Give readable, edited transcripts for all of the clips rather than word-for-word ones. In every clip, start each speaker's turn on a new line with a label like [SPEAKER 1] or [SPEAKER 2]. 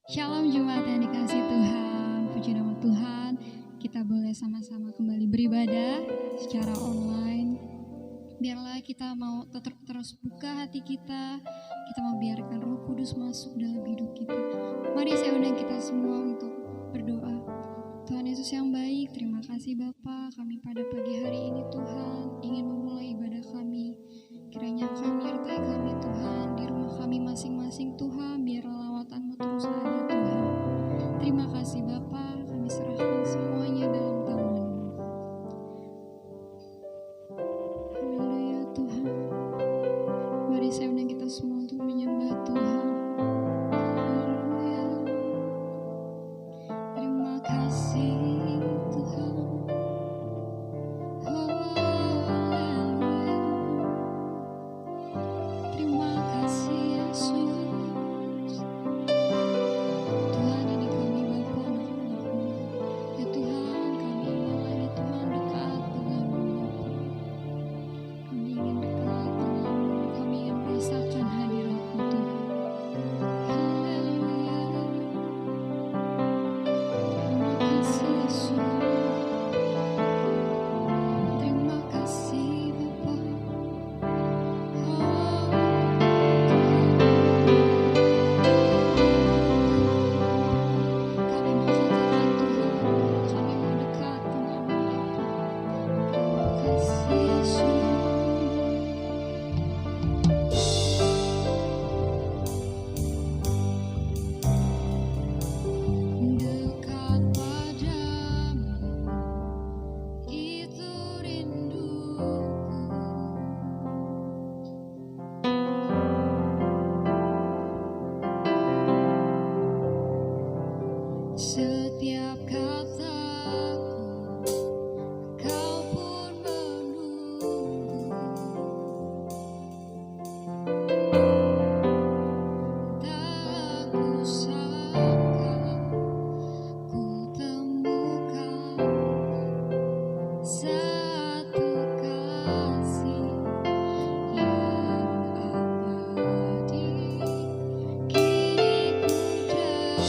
[SPEAKER 1] Shalom jemaat yang dikasih Tuhan, puji nama Tuhan. Kita boleh sama-sama kembali beribadah secara online. Biarlah kita mau tetap terus buka hati kita mau biarkan Roh Kudus masuk dalam hidup kita. Mari saya undang kita semua untuk berdoa. Tuhan Yesus yang baik, terima kasih Bapa, kami pada pagi hari ini Tuhan ingin memulai ibadah kami. Kiranya Kau menyertai kami Tuhan, di rumah kami masing-masing Tuhan, biarlah lawatan-Mu terus ada Tuhan. Terima kasih Bapa, kami serahkan semuanya dalam tangan-Mu. Haleluya Tuhan. Mari saya undang kita semua untuk menyembah Tuhan. Haleluya. Terima kasih Tuhan. Terima kasih Yesus. Tuhan, ini kami Bapa anak-anak-Mu. Ya Tuhan, kami ingin lagi Tuhan dekat dengan-Mu. Kami ingin dekat dengan-Mu. Kami ingin merasakan hadirat-Mu Tuhan. Haleluya. Terima kasih Yesus. Terima kasih Bapa. Kami mau katakan Tuhan, kami mau dekat dengan-Mu Bapa. Terima kasih Yesus. Dekat padamu, itu rinduku. Setiap kataku, Kau pun menunggu. Tak kusangka ku temukan satu kasih yang abadi. Kini ku datang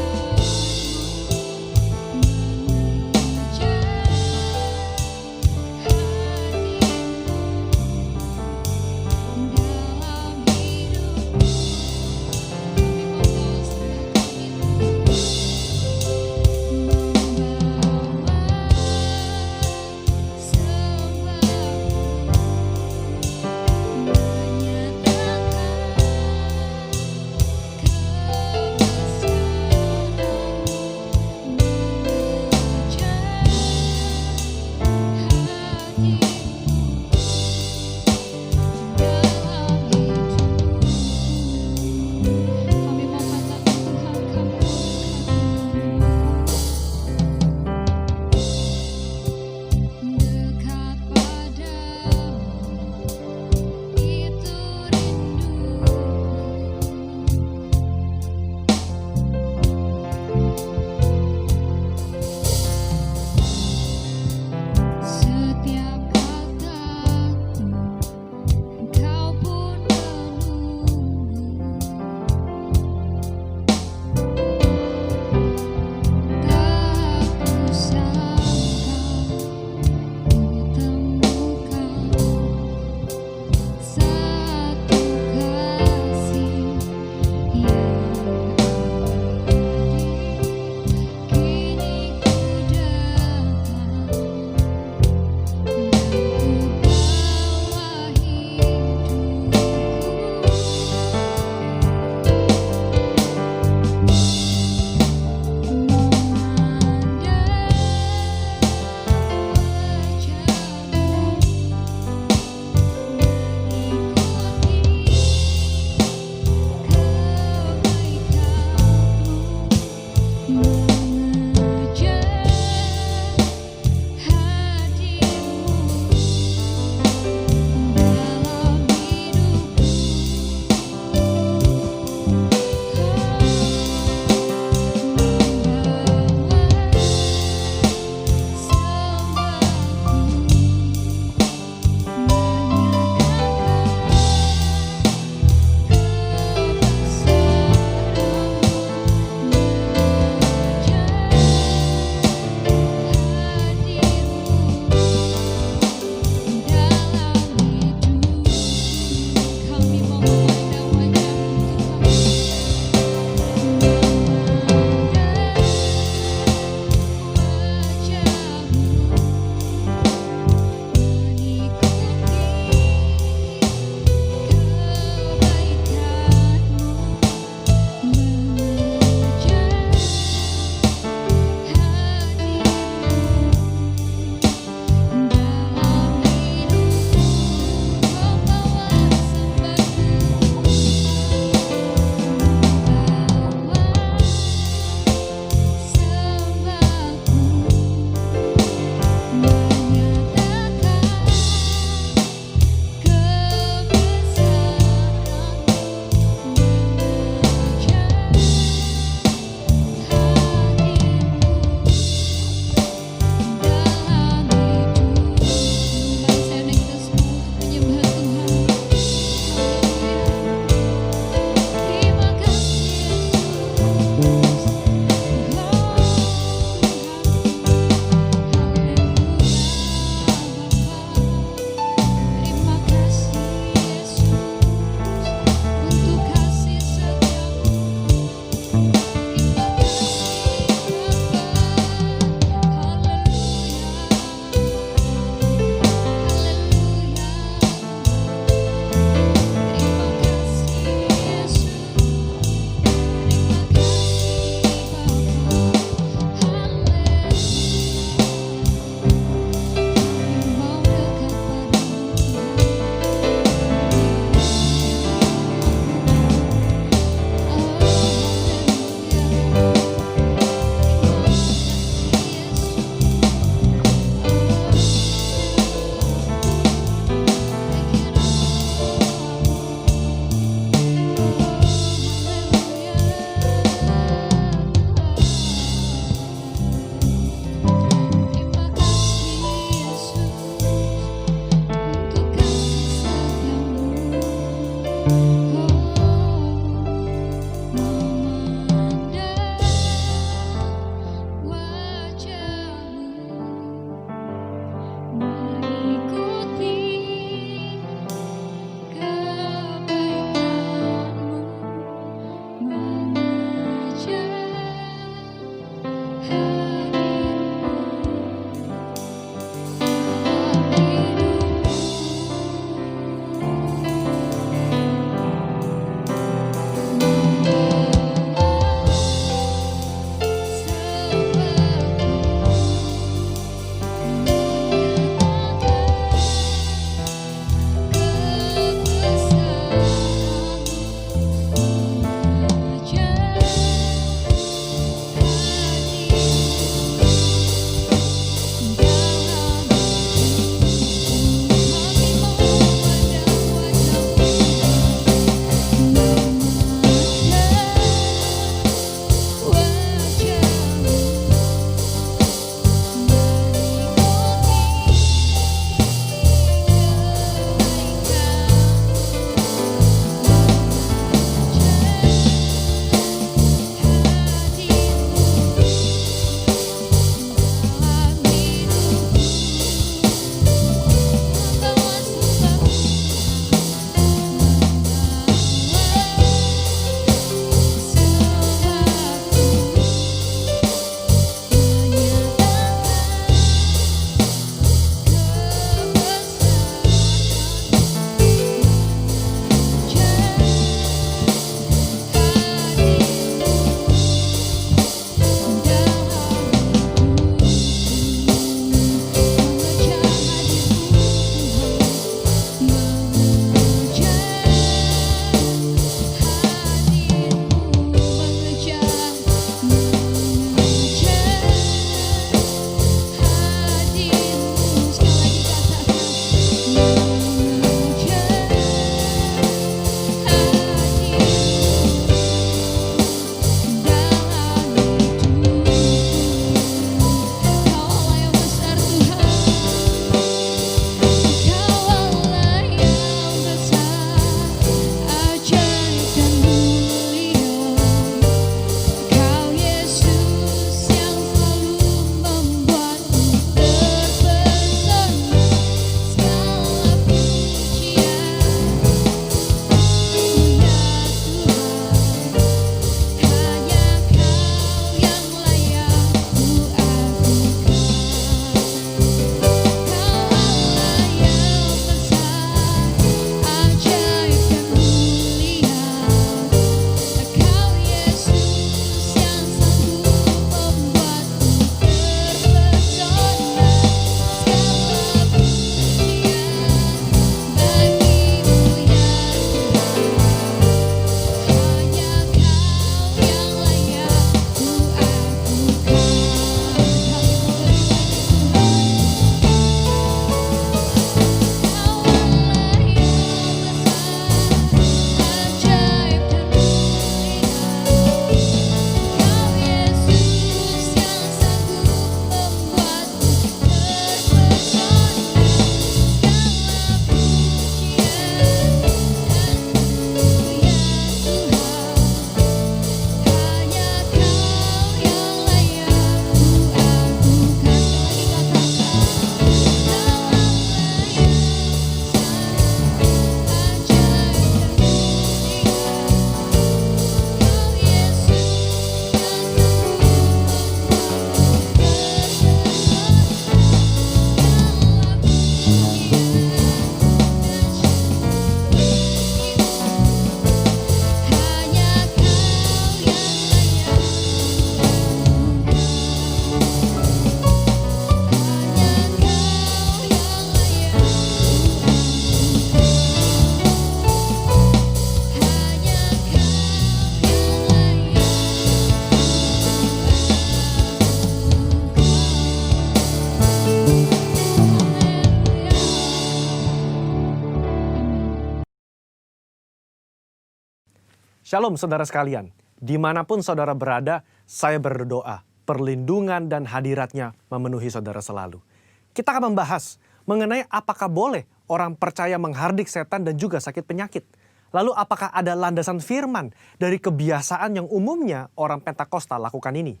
[SPEAKER 2] Shalom saudara sekalian, dimanapun saudara berada, saya berdoa perlindungan dan hadiratnya memenuhi saudara selalu. Kita akan membahas mengenai apakah boleh orang percaya menghardik setan dan juga sakit penyakit. Lalu apakah ada landasan firman dari kebiasaan yang umumnya orang Pentakosta lakukan ini?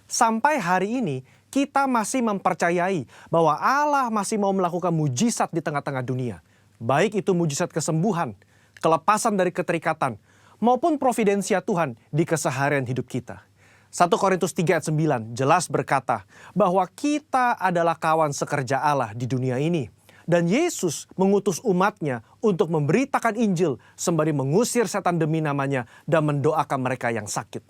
[SPEAKER 2] Sampai hari ini kita masih mempercayai bahwa Allah masih mau melakukan mujizat di tengah-tengah dunia. Baik itu mujizat kesembuhan, kelepasan dari keterikatan, maupun providensia Tuhan di keseharian hidup kita. 1 Korintus 3 ayat 9 jelas berkata bahwa kita adalah kawan sekerja Allah di dunia ini. Dan Yesus mengutus umatnya untuk memberitakan Injil sembari mengusir setan demi namanya dan mendoakan mereka yang sakit.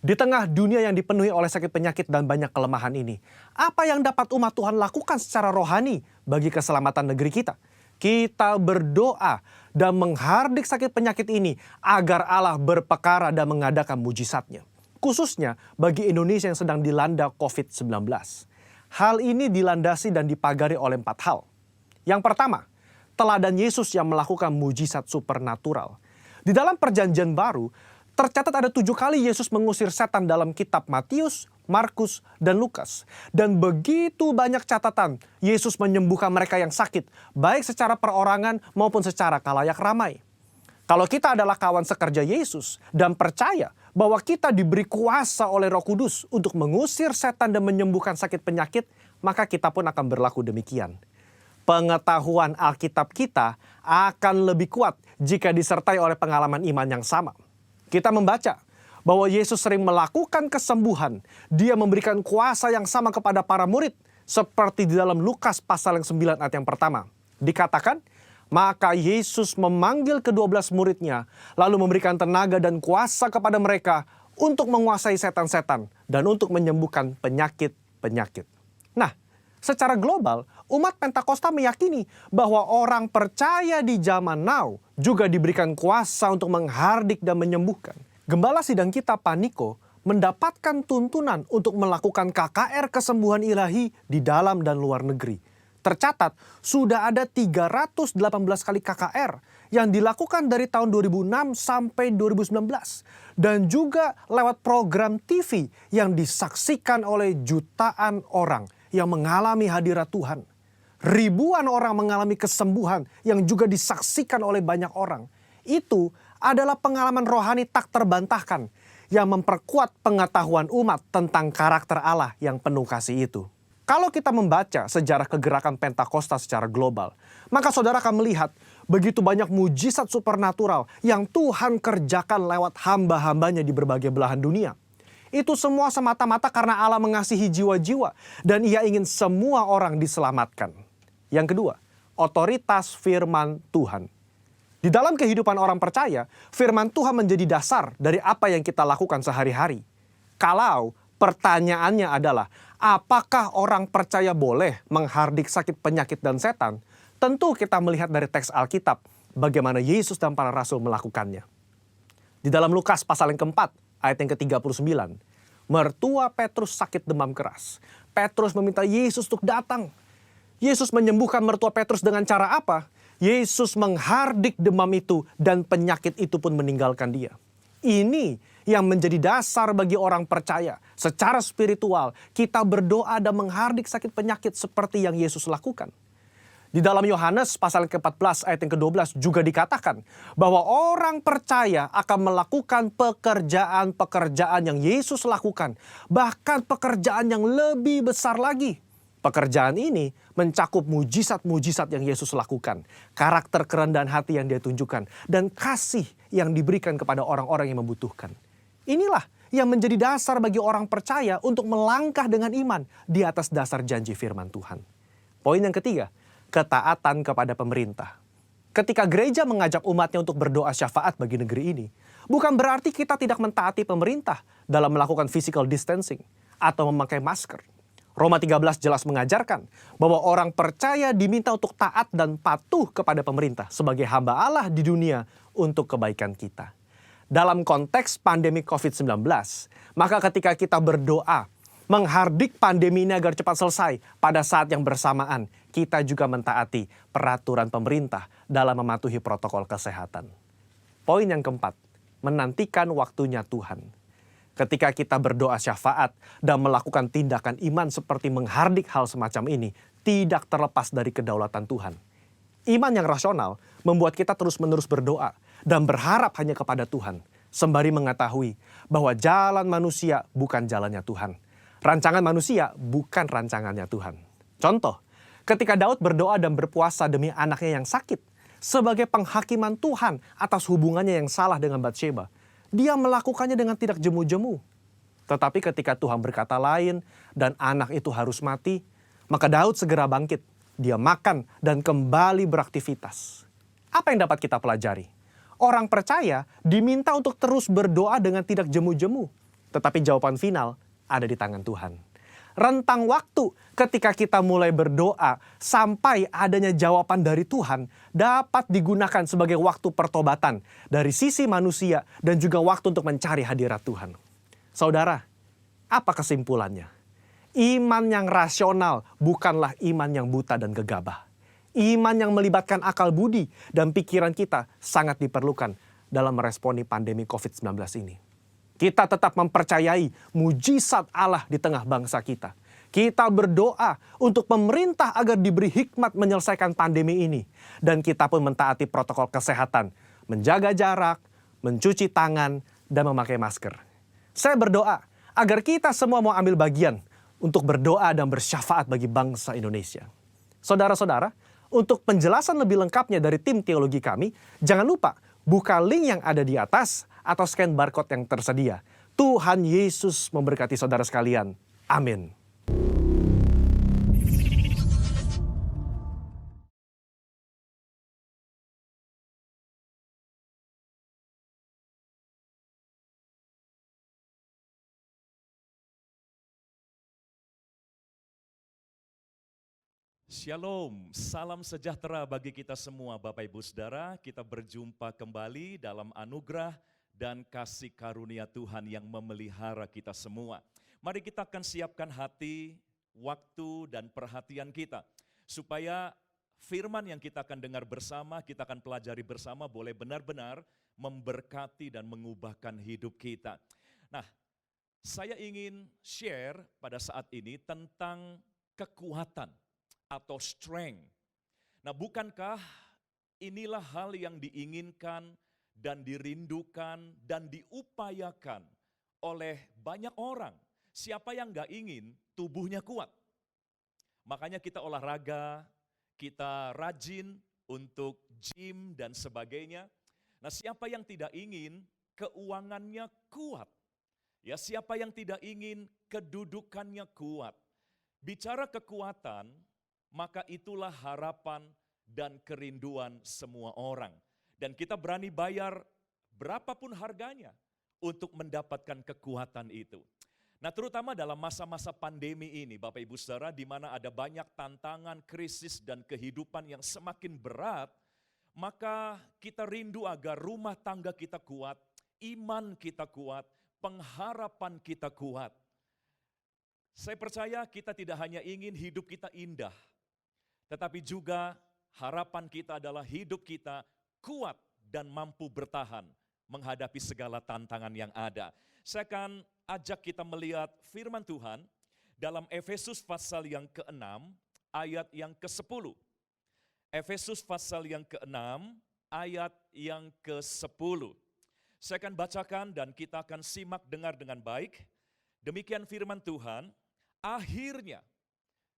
[SPEAKER 2] Di tengah dunia yang dipenuhi oleh sakit penyakit dan banyak kelemahan ini, apa yang dapat umat Tuhan lakukan secara rohani bagi keselamatan negeri kita? Kita berdoa dan menghardik sakit penyakit ini agar Allah berpekara dan mengadakan mujizatnya. Khususnya bagi Indonesia yang sedang dilanda COVID-19. Hal ini dilandasi dan dipagari oleh 4 hal. Yang pertama, teladan Yesus yang melakukan mujizat supernatural. Di dalam perjanjian baru, tercatat ada 7 kali Yesus mengusir setan dalam kitab Matius, Markus, dan Lukas. Dan begitu banyak catatan Yesus menyembuhkan mereka yang sakit, baik secara perorangan maupun secara kalayak ramai. Kalau kita adalah kawan sekerja Yesus dan percaya bahwa kita diberi kuasa oleh Roh Kudus untuk mengusir setan dan menyembuhkan sakit penyakit, maka kita pun akan berlaku demikian. Pengetahuan Alkitab kita akan lebih kuat jika disertai oleh pengalaman iman yang sama. Kita membaca bahwa Yesus sering melakukan kesembuhan. Dia memberikan kuasa yang sama kepada para murid. Seperti di dalam Lukas pasal yang 9 ayat yang pertama. Dikatakan, maka Yesus memanggil ke-12 muridnya. Lalu memberikan tenaga dan kuasa kepada mereka untuk menguasai setan-setan. Dan untuk menyembuhkan penyakit-penyakit. Nah, secara global, umat Pentakosta meyakini bahwa orang percaya di zaman now juga diberikan kuasa untuk menghardik dan menyembuhkan. Gembala sidang kita Paniko mendapatkan tuntunan untuk melakukan KKR kesembuhan ilahi di dalam dan luar negeri. Tercatat sudah ada 318 kali KKR yang dilakukan dari tahun 2006 sampai 2019. Dan juga lewat program TV yang disaksikan oleh jutaan orang yang mengalami hadirat Tuhan. Ribuan orang mengalami kesembuhan yang juga disaksikan oleh banyak orang. Itu adalah pengalaman rohani tak terbantahkan yang memperkuat pengetahuan umat tentang karakter Allah yang penuh kasih itu. Kalau kita membaca sejarah kegerakan Pentakosta secara global, maka saudara akan melihat begitu banyak mujizat supernatural yang Tuhan kerjakan lewat hamba-hambanya di berbagai belahan dunia. Itu semua semata-mata karena Allah mengasihi jiwa-jiwa dan Ia ingin semua orang diselamatkan. Yang kedua, otoritas firman Tuhan. Di dalam kehidupan orang percaya, firman Tuhan menjadi dasar dari apa yang kita lakukan sehari-hari. Kalau pertanyaannya adalah, apakah orang percaya boleh menghardik sakit penyakit dan setan? Tentu kita melihat dari teks Alkitab bagaimana Yesus dan para rasul melakukannya. Di dalam Lukas pasal yang keempat, ayat yang ke-39, mertua Petrus sakit demam keras. Petrus meminta Yesus untuk datang. Yesus menyembuhkan mertua Petrus dengan cara apa? Yesus menghardik demam itu dan penyakit itu pun meninggalkan dia. Ini yang menjadi dasar bagi orang percaya. Secara spiritual, kita berdoa dan menghardik sakit penyakit seperti yang Yesus lakukan. Di dalam Yohanes pasal ke-14 ayat yang ke-12 juga dikatakan bahwa orang percaya akan melakukan pekerjaan-pekerjaan yang Yesus lakukan. Bahkan pekerjaan yang lebih besar lagi. Pekerjaan ini mencakup mujizat-mujizat yang Yesus lakukan. Karakter kerendahan hati yang Dia tunjukkan. Dan kasih yang diberikan kepada orang-orang yang membutuhkan. Inilah yang menjadi dasar bagi orang percaya untuk melangkah dengan iman di atas dasar janji firman Tuhan. Poin yang ketiga, ketaatan kepada pemerintah. Ketika gereja mengajak umatnya untuk berdoa syafaat bagi negeri ini, bukan berarti kita tidak mentaati pemerintah dalam melakukan physical distancing atau memakai masker. Roma 13 jelas mengajarkan bahwa orang percaya diminta untuk taat dan patuh kepada pemerintah sebagai hamba Allah di dunia untuk kebaikan kita. Dalam konteks pandemi COVID-19, maka ketika kita berdoa, menghardik pandemi ini agar cepat selesai, pada saat yang bersamaan kita juga mentaati peraturan pemerintah dalam mematuhi protokol kesehatan. Poin yang keempat, menantikan waktunya Tuhan. Ketika kita berdoa syafaat dan melakukan tindakan iman seperti menghardik hal semacam ini, tidak terlepas dari kedaulatan Tuhan. Iman yang rasional membuat kita terus-menerus berdoa dan berharap hanya kepada Tuhan, sembari mengetahui bahwa jalan manusia bukan jalannya Tuhan. Rancangan manusia bukan rancangannya Tuhan. Contoh, ketika Daud berdoa dan berpuasa demi anaknya yang sakit, sebagai penghakiman Tuhan atas hubungannya yang salah dengan Batsheba, dia melakukannya dengan tidak jemu-jemu. Tetapi ketika Tuhan berkata lain dan anak itu harus mati, maka Daud segera bangkit. Dia makan dan kembali beraktivitas. Apa yang dapat kita pelajari? Orang percaya diminta untuk terus berdoa dengan tidak jemu-jemu. Tetapi jawaban final ada di tangan Tuhan. Rentang waktu ketika kita mulai berdoa sampai adanya jawaban dari Tuhan dapat digunakan sebagai waktu pertobatan dari sisi manusia dan juga waktu untuk mencari hadirat Tuhan. Saudara, apa kesimpulannya? Iman yang rasional bukanlah iman yang buta dan gegabah. Iman yang melibatkan akal budi dan pikiran kita sangat diperlukan dalam meresponi pandemi COVID-19 ini. Kita tetap mempercayai mujizat Allah di tengah bangsa kita. Kita berdoa untuk pemerintah agar diberi hikmat menyelesaikan pandemi ini. Dan kita pun mentaati protokol kesehatan, menjaga jarak, mencuci tangan, dan memakai masker. Saya berdoa agar kita semua mau ambil bagian untuk berdoa dan bersyafaat bagi bangsa Indonesia. Saudara-saudara, untuk penjelasan lebih lengkapnya dari tim teologi kami, jangan lupa buka link yang ada di atas atau scan barcode yang tersedia. Tuhan Yesus memberkati saudara sekalian. Amin.
[SPEAKER 3] Shalom, salam sejahtera bagi kita semua Bapak Ibu Saudara. Kita berjumpa kembali dalam anugerah dan kasih karunia Tuhan yang memelihara kita semua. Mari kita akan siapkan hati, waktu dan perhatian kita. Supaya firman yang kita akan dengar bersama, kita akan pelajari bersama boleh benar-benar memberkati dan mengubahkan hidup kita. Nah, saya ingin share pada saat ini tentang kekuatan atau strength. Nah, bukankah inilah hal yang diinginkan dan dirindukan dan diupayakan oleh banyak orang? Siapa yang gak ingin tubuhnya kuat? Makanya kita olahraga, kita rajin untuk gym dan sebagainya. Nah, siapa yang tidak ingin keuangannya kuat? Ya, siapa yang tidak ingin kedudukannya kuat? Bicara kekuatan, maka itulah harapan dan kerinduan semua orang. Dan kita berani bayar berapapun harganya untuk mendapatkan kekuatan itu. Nah, terutama dalam masa-masa pandemi ini, Bapak Ibu Saudara, di mana ada banyak tantangan, krisis, dan kehidupan yang semakin berat, maka kita rindu agar rumah tangga kita kuat, iman kita kuat, pengharapan kita kuat. Saya percaya kita tidak hanya ingin hidup kita indah, tetapi juga harapan kita adalah hidup kita kuat dan mampu bertahan menghadapi segala tantangan yang ada. Saya akan ajak kita melihat firman Tuhan dalam Efesus pasal yang ke-6 ayat yang ke-10. Efesus pasal yang ke-6 ayat yang ke-10. Saya akan bacakan dan kita akan simak dengar dengan baik. Demikian firman Tuhan, akhirnya,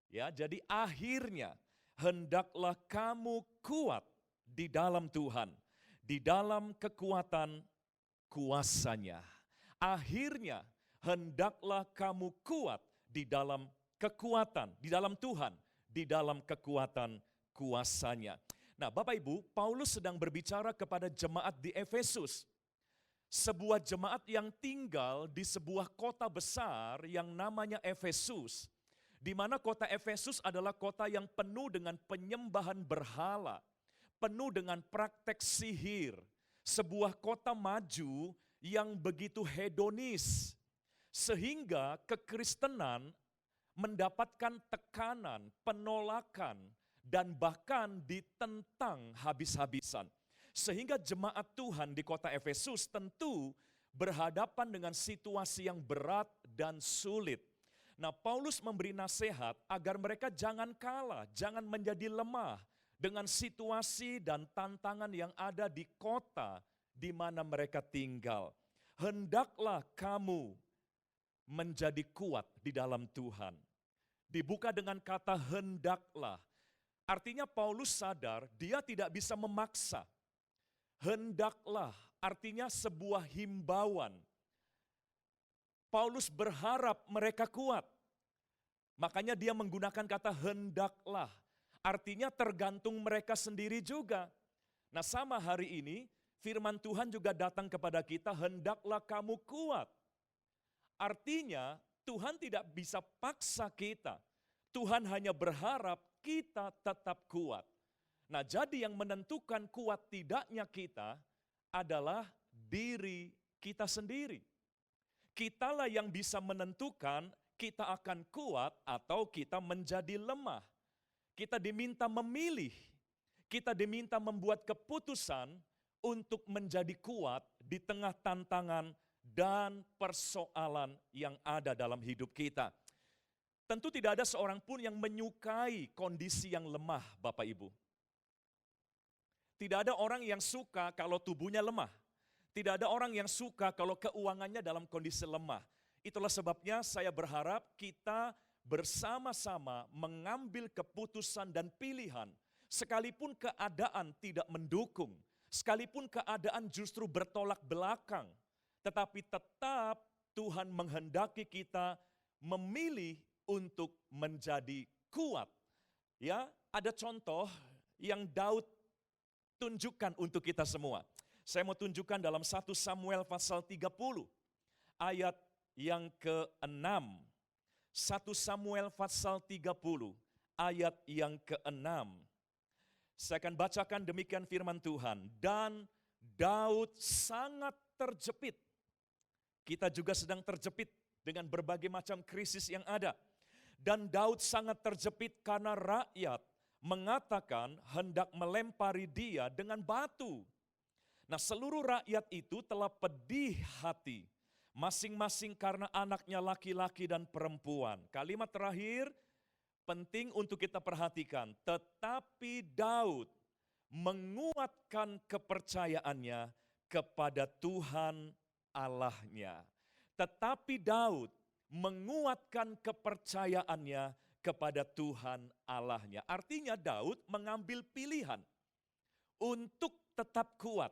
[SPEAKER 3] ya, jadi akhirnya hendaklah kamu kuat di dalam Tuhan, di dalam kekuatan kuasanya. Akhirnya hendaklah kamu kuat di dalam kekuatan, di dalam Tuhan, di dalam kekuatan kuasanya. Nah, Bapak Ibu, Paulus sedang berbicara kepada jemaat di Efesus. Sebuah jemaat yang tinggal di sebuah kota besar yang namanya Efesus. Di mana kota Efesus adalah kota yang penuh dengan penyembahan berhala, penuh dengan praktek sihir, sebuah kota maju yang begitu hedonis, sehingga kekristenan mendapatkan tekanan, penolakan, dan bahkan ditentang habis-habisan. Sehingga jemaat Tuhan di kota Efesus tentu berhadapan dengan situasi yang berat dan sulit. Nah, Paulus memberi nasihat agar mereka jangan kalah, jangan menjadi lemah dengan situasi dan tantangan yang ada di kota di mana mereka tinggal. Hendaklah kamu menjadi kuat di dalam Tuhan. Dibuka dengan kata hendaklah. Artinya Paulus sadar dia tidak bisa memaksa. Hendaklah artinya sebuah himbauan. Paulus berharap mereka kuat. Makanya dia menggunakan kata hendaklah. Artinya tergantung mereka sendiri juga. Nah, sama hari ini firman Tuhan juga datang kepada kita, hendaklah kamu kuat. Artinya Tuhan tidak bisa paksa kita. Tuhan hanya berharap kita tetap kuat. Nah, jadi yang menentukan kuat tidaknya kita adalah diri kita sendiri. Kitalah yang bisa menentukan kita akan kuat atau kita menjadi lemah. Kita diminta memilih, kita diminta membuat keputusan untuk menjadi kuat di tengah tantangan dan persoalan yang ada dalam hidup kita. Tentu tidak ada seorang pun yang menyukai kondisi yang lemah, Bapak Ibu. Tidak ada orang yang suka kalau tubuhnya lemah. Tidak ada orang yang suka kalau keuangannya dalam kondisi lemah. Itulah sebabnya saya berharap kita bersama-sama mengambil keputusan dan pilihan. Sekalipun keadaan tidak mendukung, sekalipun keadaan justru bertolak belakang, tetapi tetap Tuhan menghendaki kita memilih untuk menjadi kuat. Ya, ada contoh yang Daud tunjukkan untuk kita semua. Saya mau tunjukkan dalam 1 Samuel pasal 30 ayat yang ke-6. 1 Samuel pasal 30 ayat yang ke-6. Saya akan bacakan demikian firman Tuhan. Dan Daud sangat terjepit. Kita juga sedang terjepit dengan berbagai macam krisis yang ada. Dan Daud sangat terjepit karena rakyat mengatakan hendak melempari dia dengan batu. Nah, seluruh rakyat itu telah pedih hati, masing-masing karena anaknya laki-laki dan perempuan. Kalimat terakhir penting untuk kita perhatikan. Tetapi Daud menguatkan kepercayaannya kepada Tuhan Allahnya. Tetapi Daud menguatkan kepercayaannya kepada Tuhan Allahnya. Artinya Daud mengambil pilihan untuk tetap kuat.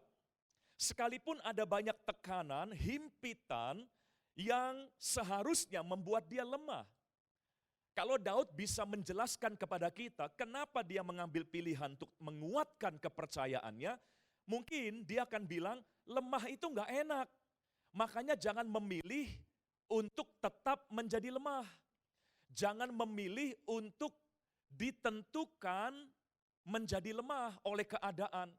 [SPEAKER 3] Sekalipun ada banyak tekanan, himpitan yang seharusnya membuat dia lemah. Kalau Daud bisa menjelaskan kepada kita kenapa dia mengambil pilihan untuk menguatkan kepercayaannya, mungkin dia akan bilang lemah itu enggak enak. Makanya jangan memilih untuk tetap menjadi lemah. Jangan memilih untuk ditentukan menjadi lemah oleh keadaan.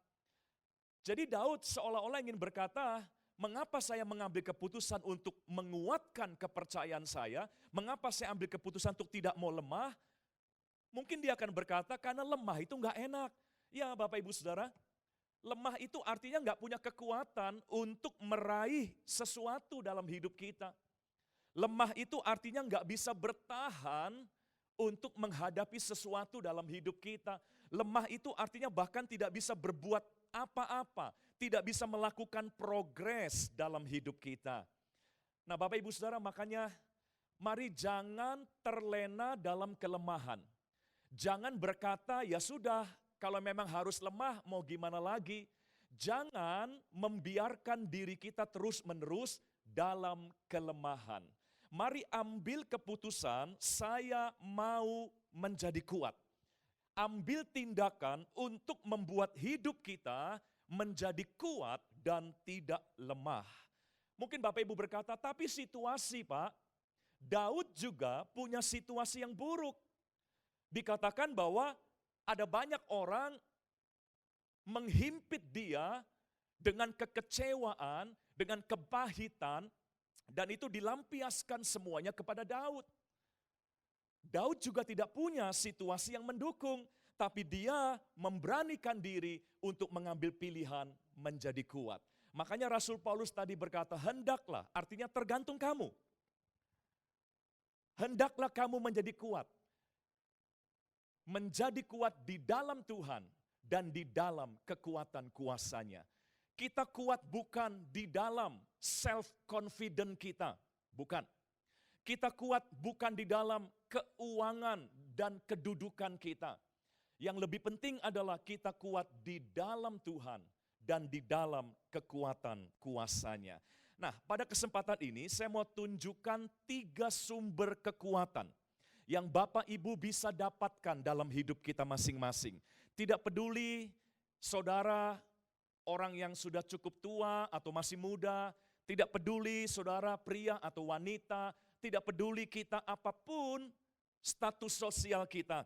[SPEAKER 3] Jadi Daud seolah-olah ingin berkata, mengapa saya mengambil keputusan untuk menguatkan kepercayaan saya? Mengapa saya ambil keputusan untuk tidak mau lemah? Mungkin dia akan berkata, karena lemah itu enggak enak. Ya Bapak Ibu Saudara, lemah itu artinya enggak punya kekuatan untuk meraih sesuatu dalam hidup kita. Lemah itu artinya enggak bisa bertahan untuk menghadapi sesuatu dalam hidup kita. Lemah itu artinya bahkan tidak bisa berbuat apa-apa, tidak bisa melakukan progres dalam hidup kita. Nah Bapak Ibu Saudara, makanya mari jangan terlena dalam kelemahan. Jangan berkata, ya sudah, kalau memang harus lemah mau gimana lagi. Jangan membiarkan diri kita terus-menerus dalam kelemahan. Mari ambil keputusan, saya mau menjadi kuat. Ambil tindakan untuk membuat hidup kita menjadi kuat dan tidak lemah. Mungkin Bapak Ibu berkata, tapi situasi Pak, Daud juga punya situasi yang buruk. Dikatakan bahwa ada banyak orang menghimpit dia dengan kekecewaan, dengan kepahitan, dan itu dilampiaskan semuanya kepada Daud. Daud juga tidak punya situasi yang mendukung, tapi dia memberanikan diri untuk mengambil pilihan menjadi kuat. Makanya Rasul Paulus tadi berkata, hendaklah, artinya tergantung kamu. Hendaklah kamu menjadi kuat. Menjadi kuat di dalam Tuhan dan di dalam kekuatan kuasanya. Kita kuat bukan di dalam self-confident kita, bukan. Kita kuat bukan di dalam keuangan dan kedudukan kita. Yang lebih penting adalah kita kuat di dalam Tuhan dan di dalam kekuatan kuasanya. Nah, pada kesempatan ini saya mau tunjukkan 3 sumber kekuatan yang Bapak Ibu bisa dapatkan dalam hidup kita masing-masing. Tidak peduli saudara orang yang sudah cukup tua atau masih muda, tidak peduli saudara pria atau wanita, tidak peduli kita apapun status sosial kita.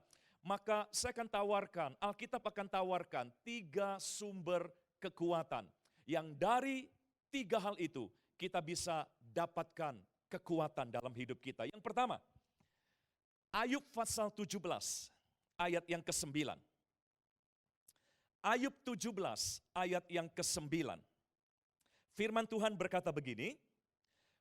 [SPEAKER 3] Maka saya akan tawarkan, Alkitab akan tawarkan 3 sumber kekuatan. Yang dari 3 hal itu kita bisa dapatkan kekuatan dalam hidup kita. Yang pertama, Ayub pasal 17 ayat yang ke-9. Ayub 17 ayat yang ke-9. Firman Tuhan berkata begini,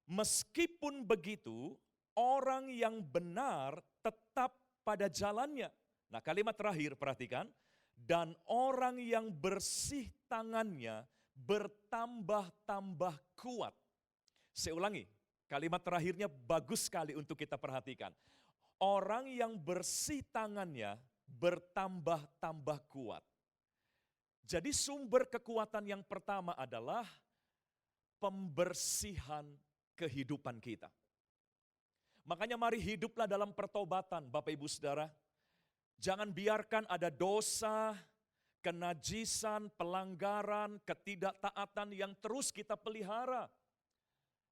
[SPEAKER 3] meskipun begitu orang yang benar tetap pada jalannya. Nah, kalimat terakhir perhatikan, dan orang yang bersih tangannya bertambah-tambah kuat. Saya ulangi, kalimat terakhirnya bagus sekali untuk kita perhatikan. Orang yang bersih tangannya bertambah-tambah kuat. Jadi sumber kekuatan yang pertama adalah pembersihan kehidupan kita. Makanya mari hiduplah dalam pertobatan Bapak Ibu Saudara. Jangan biarkan ada dosa, kenajisan, pelanggaran, ketidaktaatan yang terus kita pelihara.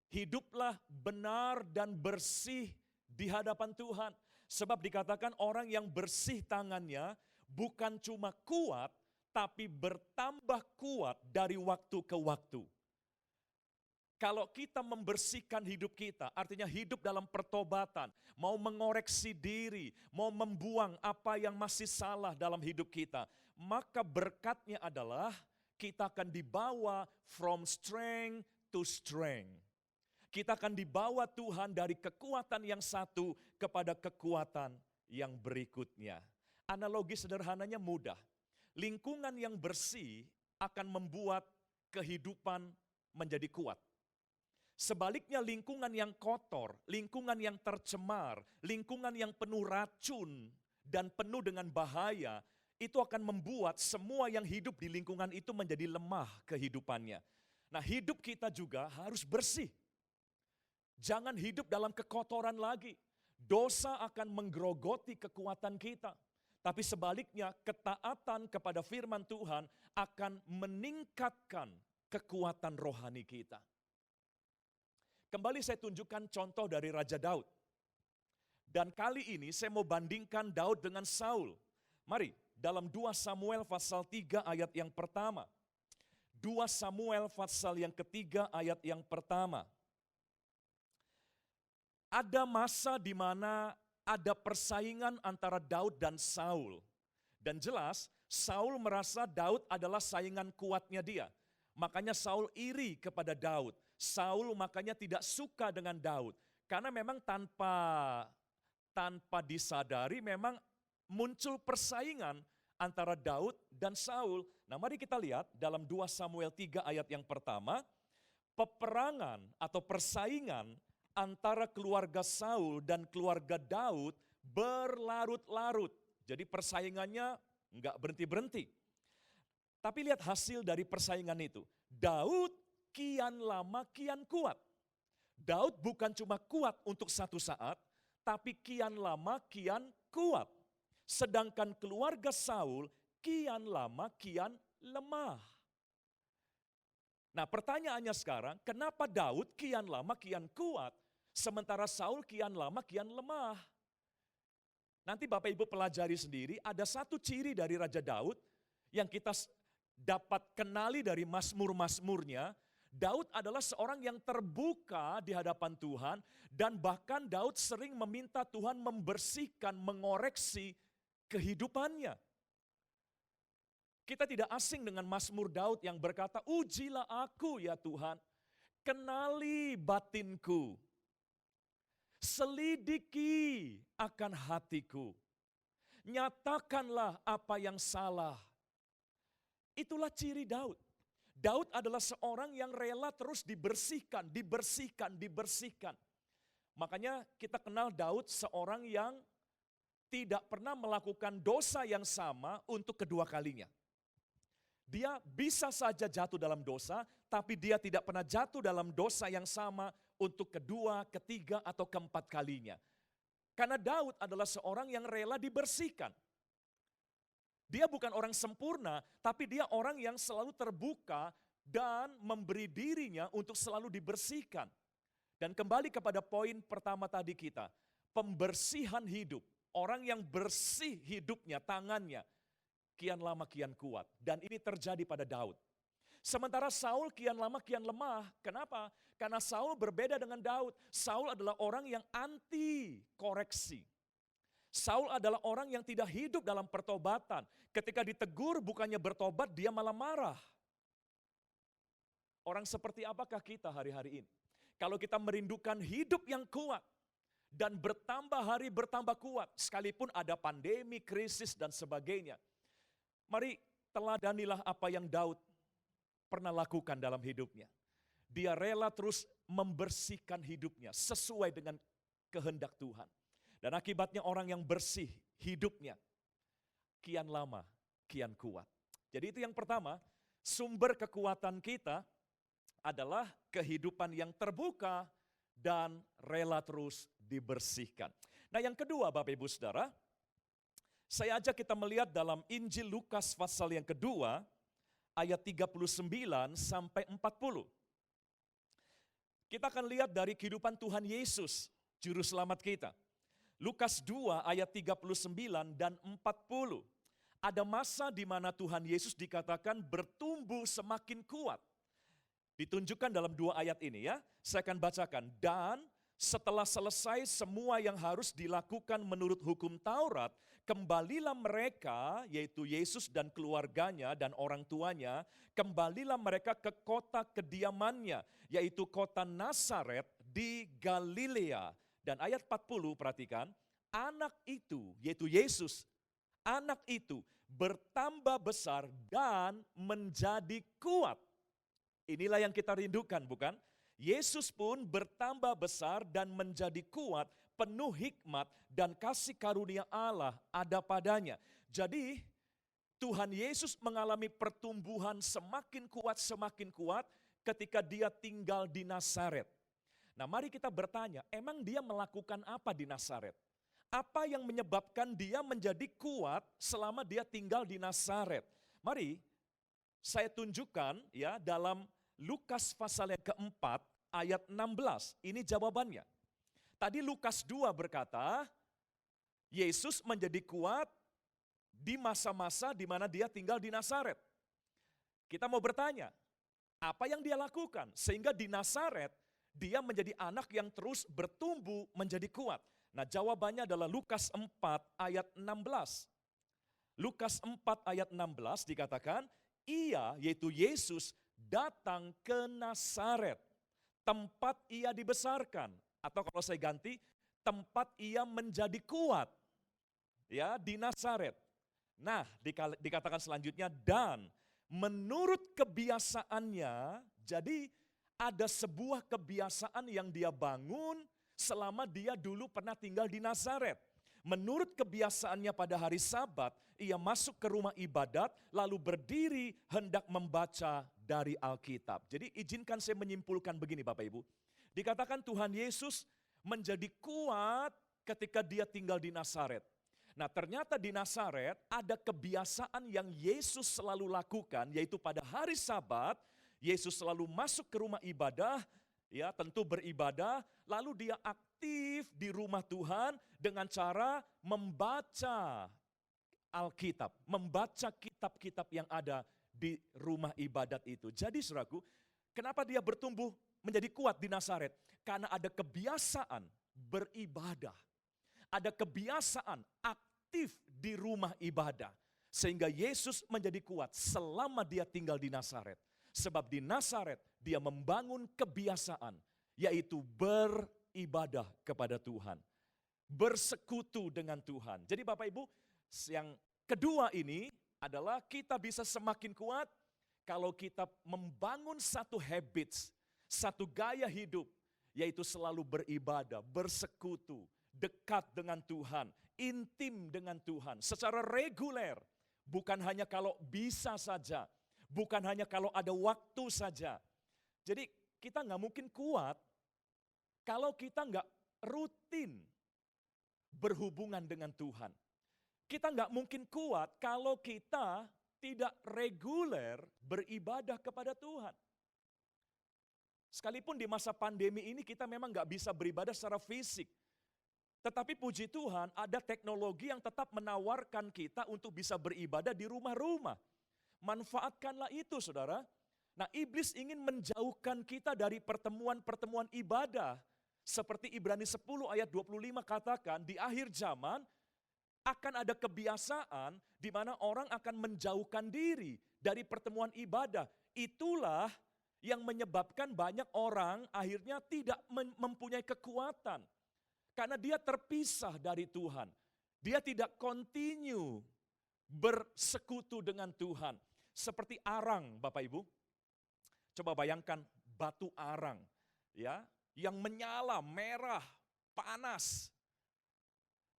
[SPEAKER 3] Hiduplah benar dan bersih di hadapan Tuhan. Sebab dikatakan orang yang bersih tangannya bukan cuma kuat, tapi bertambah kuat dari waktu ke waktu. Kalau kita membersihkan hidup kita, artinya hidup dalam pertobatan, mau mengoreksi diri, mau membuang apa yang masih salah dalam hidup kita, maka berkatnya adalah kita akan dibawa from strength to strength. Kita akan dibawa Tuhan dari kekuatan yang satu kepada kekuatan yang berikutnya. Analogi sederhananya mudah. Lingkungan yang bersih akan membuat kehidupan menjadi kuat. Sebaliknya lingkungan yang kotor, lingkungan yang tercemar, lingkungan yang penuh racun dan penuh dengan bahaya, itu akan membuat semua yang hidup di lingkungan itu menjadi lemah kehidupannya. Nah, hidup kita juga harus bersih. Jangan hidup dalam kekotoran lagi. Dosa akan menggerogoti kekuatan kita. Tapi sebaliknya ketaatan kepada firman Tuhan akan meningkatkan kekuatan rohani kita. Kembali saya tunjukkan contoh dari Raja Daud. Dan kali ini saya mau bandingkan Daud dengan Saul. Mari, dalam 2 Samuel pasal 3 ayat yang pertama. 2 Samuel pasal yang ketiga ayat yang pertama. Ada masa di mana ada persaingan antara Daud dan Saul. Dan jelas Saul merasa Daud adalah saingan kuatnya dia. Makanya Saul iri kepada Daud. Saul makanya tidak suka dengan Daud. Karena memang tanpa disadari memang muncul persaingan antara Daud dan Saul. Nah, mari kita lihat dalam 2 Samuel 3 ayat yang pertama, peperangan atau persaingan antara keluarga Saul dan keluarga Daud berlarut-larut. Jadi persaingannya enggak berhenti-berhenti. Tapi lihat hasil dari persaingan itu. Daud kian lama kian kuat. Daud bukan cuma kuat untuk satu saat, tapi kian lama kian kuat. Sedangkan keluarga Saul kian lama kian lemah. Nah, pertanyaannya sekarang, kenapa Daud kian lama kian kuat, sementara Saul kian lama kian lemah? Nanti Bapak Ibu pelajari sendiri, ada satu ciri dari Raja Daud yang kita dapat kenali dari mazmur-mazmurnya. Daud adalah seorang yang terbuka di hadapan Tuhan, dan bahkan Daud sering meminta Tuhan membersihkan, mengoreksi kehidupannya. Kita tidak asing dengan Mazmur Daud yang berkata, ujilah aku ya Tuhan, kenali batinku, selidiki akan hatiku, nyatakanlah apa yang salah. Itulah ciri Daud. Daud adalah seorang yang rela terus dibersihkan, dibersihkan. Makanya kita kenal Daud seorang yang tidak pernah melakukan dosa yang sama untuk kedua kalinya. Dia bisa saja jatuh dalam dosa, tapi dia tidak pernah jatuh dalam dosa yang sama untuk kedua, ketiga, atau keempat kalinya. Karena Daud adalah seorang yang rela dibersihkan. Dia bukan orang sempurna, tapi dia orang yang selalu terbuka dan memberi dirinya untuk selalu dibersihkan. Dan kembali kepada poin pertama tadi kita, pembersihan hidup. Orang yang bersih hidupnya, tangannya, kian lama kian kuat. Dan ini terjadi pada Daud. Sementara Saul kian lama kian lemah. Kenapa? Karena Saul berbeda dengan Daud. Saul adalah orang yang anti koreksi. Saul adalah orang yang tidak hidup dalam pertobatan. Ketika ditegur bukannya bertobat, dia malah marah. Orang seperti apakah kita hari-hari ini? Kalau kita merindukan hidup yang kuat dan bertambah hari bertambah kuat, sekalipun ada pandemi, krisis, dan sebagainya. Mari teladanilah apa yang Daud pernah lakukan dalam hidupnya. Dia rela terus membersihkan hidupnya sesuai dengan kehendak Tuhan. Dan akibatnya orang yang bersih hidupnya kian lama, kian kuat. Jadi itu yang pertama, sumber kekuatan kita adalah kehidupan yang terbuka dan rela terus dibersihkan. Nah yang kedua Bapak Ibu Saudara, saya ajak kita melihat dalam Injil Lukas pasal yang kedua, ayat 39 sampai 40. Kita akan lihat dari kehidupan Tuhan Yesus, Juru Selamat kita. Lukas 2 ayat 39 dan 40. Ada masa di mana Tuhan Yesus dikatakan bertumbuh semakin kuat. Ditunjukkan dalam dua ayat ini ya, saya akan bacakan. Dan setelah selesai semua yang harus dilakukan menurut hukum Taurat, kembalilah mereka, yaitu Yesus dan keluarganya dan orang tuanya, kembalilah mereka ke kota kediamannya, yaitu kota Nazaret di Galilea. Dan ayat 40 perhatikan, anak itu, yaitu Yesus, anak itu bertambah besar dan menjadi kuat. Inilah yang kita rindukan, bukan? Yesus pun bertambah besar dan menjadi kuat, penuh hikmat dan kasih karunia Allah ada padanya. Jadi Tuhan Yesus mengalami pertumbuhan semakin kuat ketika dia tinggal di Nazaret. Nah mari kita bertanya, emang dia melakukan apa di Nazaret? Apa yang menyebabkan dia menjadi kuat selama dia tinggal di Nazaret? Mari saya tunjukkan ya dalam Lukas pasal yang keempat ayat 16. Ini jawabannya. Tadi Lukas 2 berkata, Yesus menjadi kuat di masa-masa di mana dia tinggal di Nazaret. Kita mau bertanya, apa yang dia lakukan sehingga di Nazaret dia menjadi anak yang terus bertumbuh menjadi kuat? Nah jawabannya adalah Lukas 4 ayat 16. Lukas 4 ayat 16 dikatakan, ia yaitu Yesus datang ke Nazaret, tempat ia dibesarkan. Atau kalau saya ganti, tempat ia menjadi kuat. Ya, di Nazaret. Nah, dikatakan selanjutnya, dan menurut kebiasaannya, jadi ada sebuah kebiasaan yang dia bangun selama dia dulu pernah tinggal di Nazaret. Menurut kebiasaannya pada hari Sabat, ia masuk ke rumah ibadat, lalu berdiri hendak membaca dari Alkitab. Jadi izinkan saya menyimpulkan begini Bapak Ibu. Dikatakan Tuhan Yesus menjadi kuat ketika dia tinggal di Nazaret. Nah ternyata di Nazaret ada kebiasaan yang Yesus selalu lakukan, yaitu pada hari Sabat, Yesus selalu masuk ke rumah ibadah, ya tentu beribadah, lalu dia aktif di rumah Tuhan dengan cara membaca Alkitab, membaca kitab-kitab yang ada di rumah ibadat itu. Jadi saudaraku, kenapa dia bertumbuh menjadi kuat di Nazaret? Karena ada kebiasaan beribadah, ada kebiasaan aktif di rumah ibadah. Sehingga Yesus menjadi kuat selama dia tinggal di Nazaret. Sebab di Nazaret dia membangun kebiasaan, yaitu beribadah kepada Tuhan. Bersekutu dengan Tuhan. Jadi Bapak Ibu, yang kedua ini adalah kita bisa semakin kuat kalau kita membangun satu habits, satu gaya hidup, yaitu selalu beribadah, bersekutu, dekat dengan Tuhan, intim dengan Tuhan, secara reguler. Bukan hanya kalau bisa saja, bukan hanya kalau ada waktu saja. Jadi kita nggak mungkin kuat kalau kita nggak rutin berhubungan dengan Tuhan. Kita nggak mungkin kuat kalau kita tidak reguler beribadah kepada Tuhan. Sekalipun di masa pandemi ini kita memang nggak bisa beribadah secara fisik. Tetapi puji Tuhan ada teknologi yang tetap menawarkan kita untuk bisa beribadah di rumah-rumah. Manfaatkanlah itu saudara. Nah iblis ingin menjauhkan kita dari pertemuan-pertemuan ibadah. Seperti Ibrani 10 ayat 25 katakan, di akhir zaman akan ada kebiasaan di mana orang akan menjauhkan diri dari pertemuan ibadah. Itulah yang menyebabkan banyak orang akhirnya tidak mempunyai kekuatan. Karena dia terpisah dari Tuhan. Dia tidak continue bersekutu dengan Tuhan. Seperti arang Bapak Ibu. Coba bayangkan batu arang ya, yang menyala merah, panas.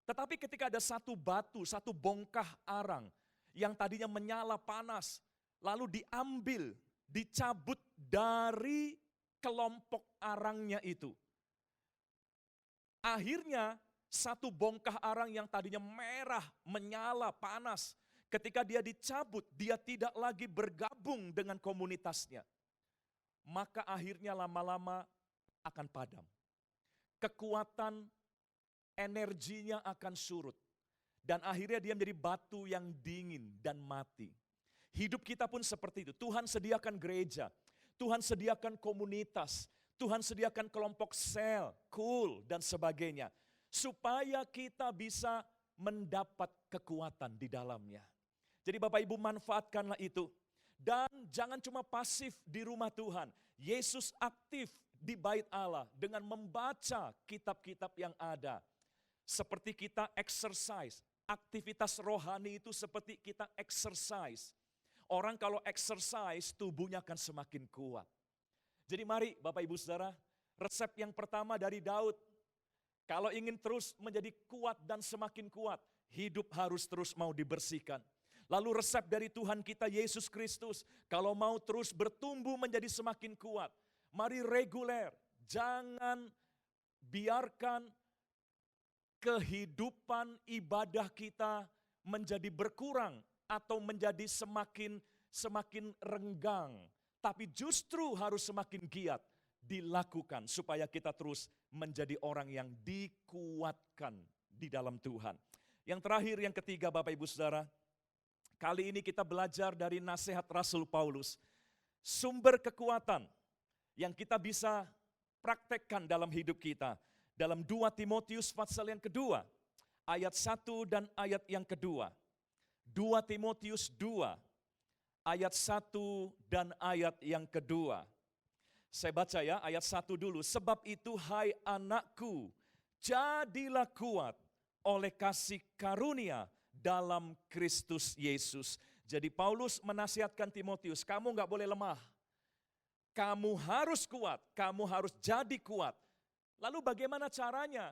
[SPEAKER 3] Tetapi ketika ada satu batu, satu bongkah arang yang tadinya menyala panas, lalu diambil, dicabut dari kelompok arangnya itu. Akhirnya satu bongkah arang yang tadinya merah, menyala, panas, ketika dia dicabut, dia tidak lagi bergabung dengan komunitasnya. Maka akhirnya lama-lama akan padam. Kekuatan energinya akan surut. Dan akhirnya dia menjadi batu yang dingin dan mati. Hidup kita pun seperti itu. Tuhan sediakan gereja, Tuhan sediakan komunitas, Tuhan sediakan kelompok sel, cool, dan sebagainya. Supaya kita bisa mendapat kekuatan di dalamnya. Jadi Bapak Ibu manfaatkanlah itu. Dan jangan cuma pasif di rumah Tuhan. Yesus aktif di bait Allah dengan membaca kitab-kitab yang ada. Seperti kita exercise. Aktivitas rohani itu seperti kita exercise. Orang kalau exercise tubuhnya akan semakin kuat. Jadi mari Bapak Ibu Saudara, resep yang pertama dari Daud. Kalau ingin terus menjadi kuat dan semakin kuat, hidup harus terus mau dibersihkan. Lalu resep dari Tuhan kita Yesus Kristus, kalau mau terus bertumbuh menjadi semakin kuat, mari reguler, jangan biarkan kehidupan ibadah kita menjadi berkurang atau menjadi semakin renggang. Tapi justru harus semakin giat dilakukan supaya kita terus menjadi orang yang dikuatkan di dalam Tuhan. Yang terakhir, yang ketiga Bapak Ibu Saudara, kali ini kita belajar dari nasihat Rasul Paulus. Sumber kekuatan yang kita bisa praktekkan dalam hidup kita. Dalam 2 Timotius pasal yang kedua, ayat 1 dan ayat yang kedua. 2 Timotius 2, ayat 1 dan ayat yang kedua. Saya baca ya, ayat 1 dulu. Sebab itu hai anakku, jadilah kuat oleh kasih karunia dalam Kristus Yesus. Jadi Paulus menasihatkan Timotius, kamu gak boleh lemah. Kamu harus kuat, kamu harus jadi kuat. Lalu bagaimana caranya?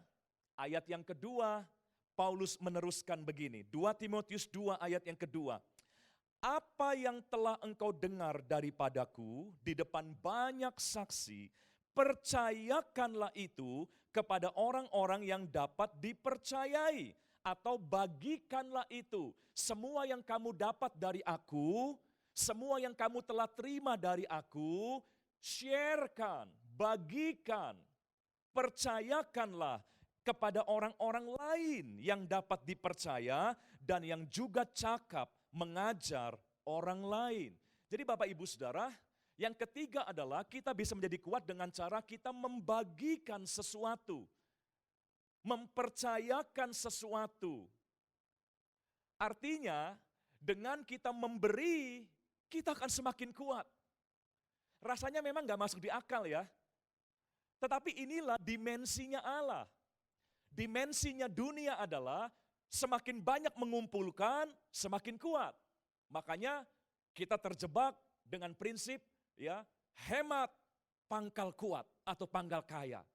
[SPEAKER 3] Ayat yang kedua, Paulus meneruskan begini. 2 Timotius 2 ayat yang kedua. Apa yang telah engkau dengar daripadaku di depan banyak saksi, percayakanlah itu kepada orang-orang yang dapat dipercayai. Atau bagikanlah itu. Semua yang kamu dapat dari aku, semua yang kamu telah terima dari aku, sharekan, bagikan, percayakanlah kepada orang-orang lain yang dapat dipercaya dan yang juga cakap mengajar orang lain. Jadi Bapak Ibu Saudara, yang ketiga adalah kita bisa menjadi kuat dengan cara kita membagikan sesuatu. Mempercayakan sesuatu. Artinya Dengan kita memberi, kita akan semakin kuat. Rasanya memang gak masuk di akal ya. Tetapi inilah dimensinya Allah. Dimensinya dunia adalah semakin banyak mengumpulkan, semakin kuat. Makanya kita terjebak dengan prinsip ya, hemat pangkal kuat atau pangkal kaya.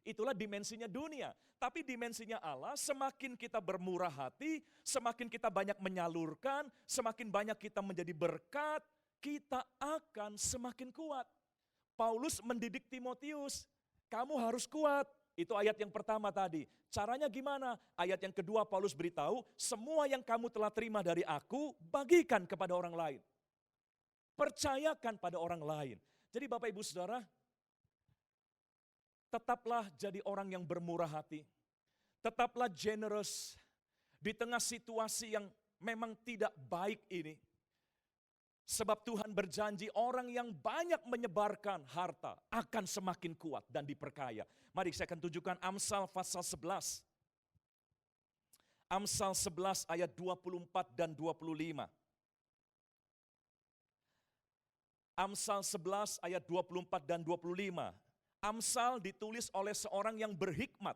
[SPEAKER 3] Itulah dimensinya dunia. Tapi dimensinya Allah, semakin kita bermurah hati, semakin kita banyak menyalurkan, semakin banyak kita menjadi berkat, kita akan semakin kuat. Paulus mendidik Timotius, kamu harus kuat. Itu ayat yang pertama tadi. Caranya gimana? Ayat yang kedua Paulus beritahu, semua yang kamu telah terima dari aku, bagikan kepada orang lain. Percayakan pada orang lain. Jadi Bapak Ibu Saudara, tetaplah jadi orang yang bermurah hati. Tetaplah generous di tengah situasi yang memang tidak baik ini. Sebab Tuhan berjanji orang yang banyak menyebarkan harta akan semakin kuat dan diperkaya. Mari saya akan tunjukkan Amsal pasal 11. Amsal 11 ayat 24 dan 25. Amsal 11 ayat 24 dan 25. Amsal ditulis oleh seorang yang berhikmat.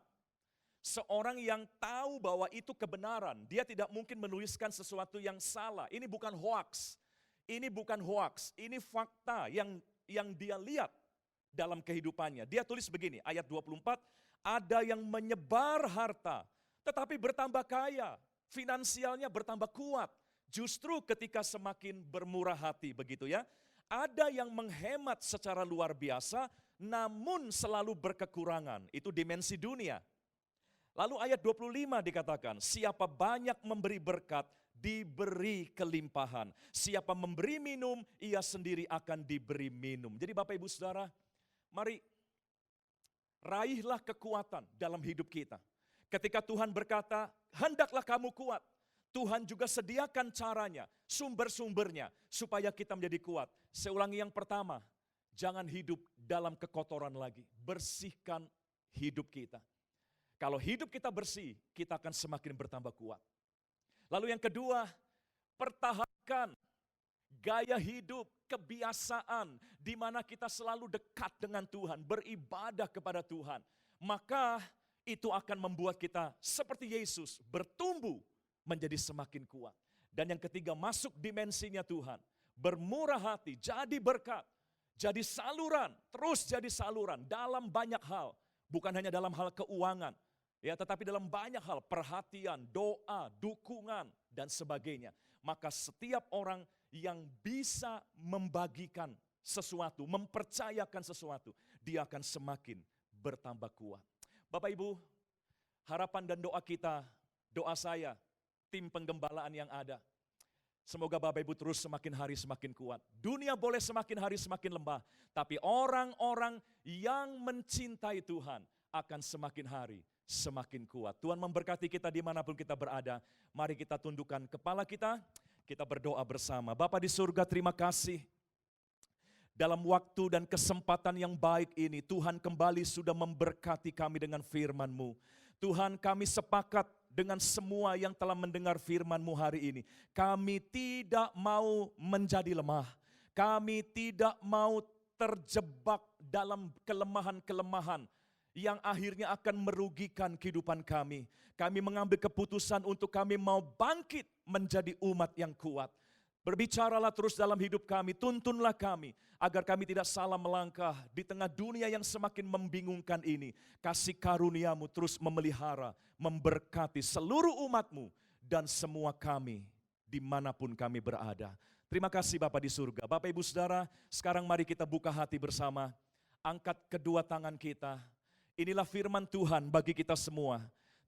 [SPEAKER 3] Seorang yang tahu bahwa itu kebenaran. Dia tidak mungkin menuliskan sesuatu yang salah. Ini bukan hoax. Ini bukan hoax. Ini fakta yang dia lihat dalam kehidupannya. Dia tulis begini, ayat 24. Ada yang menyebar harta, tetapi bertambah kaya. Finansialnya bertambah kuat. Justru ketika semakin bermurah hati, begitu ya. Ada yang menghemat secara luar biasa, namun selalu berkekurangan. Itu dimensi dunia. Lalu ayat 25 dikatakan, siapa banyak memberi berkat, diberi kelimpahan. Siapa memberi minum, ia sendiri akan diberi minum. Jadi Bapak Ibu Saudara, mari raihlah kekuatan dalam hidup kita. Ketika Tuhan berkata, hendaklah kamu kuat. Tuhan juga sediakan caranya, sumber-sumbernya, supaya kita menjadi kuat. Saya ulangi yang pertama, jangan hidup dalam kekotoran lagi. Bersihkan hidup kita. Kalau hidup kita bersih, kita akan semakin bertambah kuat. Lalu yang kedua, pertahankan gaya hidup, kebiasaan, di mana kita selalu dekat dengan Tuhan, beribadah kepada Tuhan. Maka itu akan membuat kita seperti Yesus, bertumbuh menjadi semakin kuat. Dan yang ketiga, masuk dimensinya Tuhan, bermurah hati, jadi berkat, jadi saluran, terus jadi saluran dalam banyak hal. Bukan hanya dalam hal keuangan, ya, tetapi dalam banyak hal, perhatian, doa, dukungan, dan sebagainya. Maka setiap orang yang bisa membagikan sesuatu, mempercayakan sesuatu, dia akan semakin bertambah kuat. Bapak Ibu, harapan dan doa kita, doa saya, tim penggembalaan yang ada, semoga Bapak Ibu terus semakin hari semakin kuat. Dunia boleh semakin hari semakin lemah, tapi orang-orang yang mencintai Tuhan akan semakin hari semakin kuat. Tuhan memberkati kita dimanapun kita berada. Mari kita tundukkan kepala kita berdoa bersama. Bapa di surga, terima kasih. Dalam waktu dan kesempatan yang baik ini, Tuhan kembali sudah memberkati kami dengan firman-Mu. Tuhan, kami sepakat dengan semua yang telah mendengar firman-Mu hari ini. Kami tidak mau menjadi lemah. Kami tidak mau terjebak dalam kelemahan-kelemahan yang akhirnya akan merugikan kehidupan kami. Kami mengambil keputusan untuk kami mau bangkit menjadi umat yang kuat. Berbicaralah terus dalam hidup kami, tuntunlah kami, agar kami tidak salah melangkah di tengah dunia yang semakin membingungkan ini. Kasih karunia-Mu terus memelihara, memberkati seluruh umat-Mu dan semua kami dimanapun kami berada. Terima kasih Bapa di surga. Bapak Ibu Saudara, sekarang mari kita buka hati bersama, angkat kedua tangan kita. Inilah firman Tuhan bagi kita semua.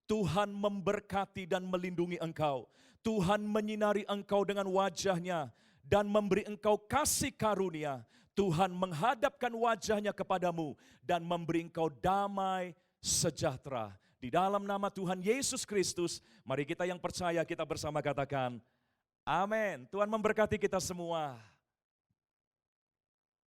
[SPEAKER 3] Tuhan memberkati dan melindungi engkau. Tuhan menyinari engkau dengan wajah-Nya dan memberi engkau kasih karunia. Tuhan menghadapkan wajah-Nya kepadamu dan memberi engkau damai sejahtera. Di dalam nama Tuhan Yesus Kristus, mari kita yang percaya kita bersama katakan, amin. Tuhan memberkati kita semua.